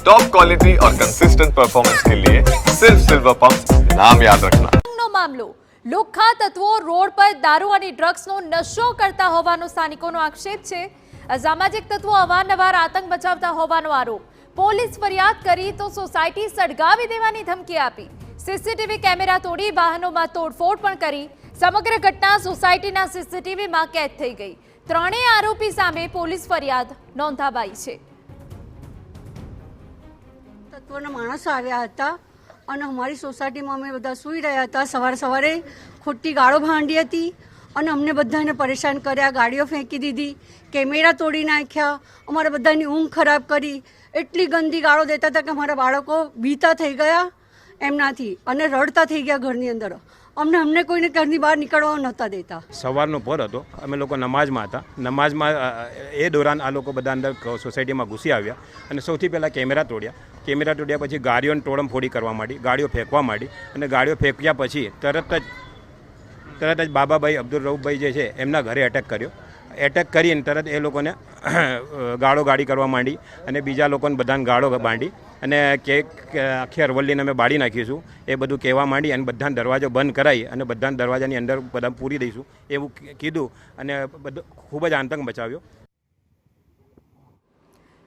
Top quality और consistent performance के लिए सिर्फ सिल्वर पंप नाम याद रखना। નો મામલો લોખા તત્વો રોડ પર દારૂ અને ડ્રગ્સનો નશો કરતા હોવાનો સ્થાનિકોનો આક્ષેપ છે। અસામાજિક તત્વો અવારનવાર આતંક મચાવતા હોવાનો આરોપ। પોલીસ ફરિયાદ કરી તો સોસાયટી સળગાવી દેવાની ધમકી આપી। સીસીટીવી કેમેરા તોડી વાહનોમાં તોડફોડ પણ કરી। સમગ્ર ઘટના સોસાયટીના સીસીટીવીમાં કેદ થઈ ગઈ। ત્રણેય આરોપી સામે પોલીસ ફરિયાદ નોંધાવાઈ છે। તત્વના માણસો આવ્યા હતા અને અમારી સોસાયટીમાં અમે બધા સૂઈ રહ્યા હતા। સવારે ખોટી ગાળો ભાંડી હતી અને અમને બધાને પરેશાન કર્યા। ગાડીઓ ફેંકી દીધી, કેમેરા તોડી નાખ્યા, અમારા બધાની ઊંઘ ખરાબ કરી। એટલી ગંદી ગાળો દેતા હતા કે અમારા બાળકો બીતા થઈ ગયા એમનાથી અને રડતા થઈ ગયા ઘરની અંદર। અમને કોઈને ઘરની બહાર નીકળવા નહોતા દેતા। સવારનો પોર હતો, અમે લોકો નમાઝમાં હતા। નમાઝમાં એ દોરાન આ લોકો બધા અંદર સોસાયટીમાં ઘૂસી આવ્યા અને સૌથી પહેલાં કેમેરા તોડ્યા। કેમેરા તોડ્યા પછી ગાડીઓને તોડમફોડી કરવા માંડી, ગાડીઓ ફેંકવા માંડી અને ગાડીઓ ફેંક્યા પછી તરત જ બાબાભાઈ અબ્દુલ રઉફભાઈ જે છે એમના ઘરે એટેક કર્યો। એટેક કરીને તરત એ લોકોને ગાડી કરવા માંડી અને બીજા લોકોને બધાને ગાળો બાંધી અને આખી અરવલ્લીને અમે બાળી નાખીશું એ બધું કહેવા માંડી અને બધાને દરવાજો બંધ કરાવી અને બધાને દરવાજાની અંદર બધા પૂરી દઈશું એવું કીધું અને બધું ખૂબ જ આતંક મચાવ્યો।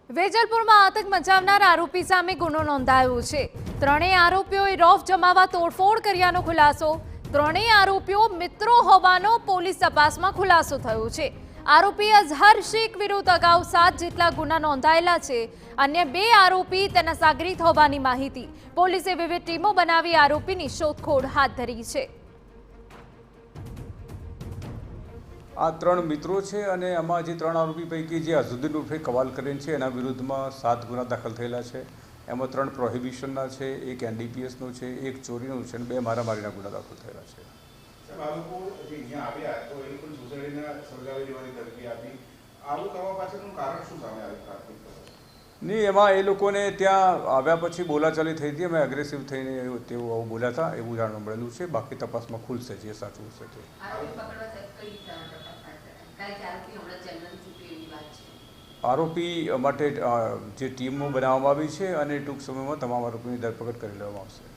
વેજલપુરમાં આતંક મચાવનાર આરોપી સામે ગુનો નોંધાયો છે। ત્રણેય આરોપીઓએ રોફ જમાવવા તોડફોડ કર્યાનો ખુલાસો। ત્રણેય આરોપીઓ મિત્રો હોવાનો પોલીસ તપાસમાં ખુલાસો થયો છે। આરોપી અઝહર શેખ વિરુદ્ધ અગાઉ 7 જેટલા ગુના નોંધાયેલા છે। અન્ય 2 આરોપી તેના સાગરીત હોવાની માહિતી। પોલીસે વિવિધ ટીમો બનાવી આરોપીની શોધખોળ હાથ ધરી છે। આ 3 મિત્રો છે અને આમાં જે 3 આરોપી પૈકી જે અઝુદ્દીન ઉર્ફે કવાલ કરેન છે એના વિરુદ્ધમાં 7 ગુના દાખલ થયેલા છે। એમાં 3 પ્રોહિબિશનના છે, 1 એનડીપીએસનો છે, 1 ચોરીનો છે અને 2 મારામારીના ગુના દાખલ થયેલા છે। નહીં, એમાં એ લોકોને ત્યાં આવ્યા પછી બોલાચાલી થઈ હતી। અમે એગ્રેસિવ થઈને તેઓ આવું બોલ્યા હતા એવું જાણવા મળેલું છે। બાકી તપાસમાં ખુલશે જે સાચું હશે તે। આરોપી માટે જે ટીમો બનાવવામાં આવી છે અને ટૂંક સમયમાં તમામ આરોપીની ધરપકડ કરી લેવામાં આવશે।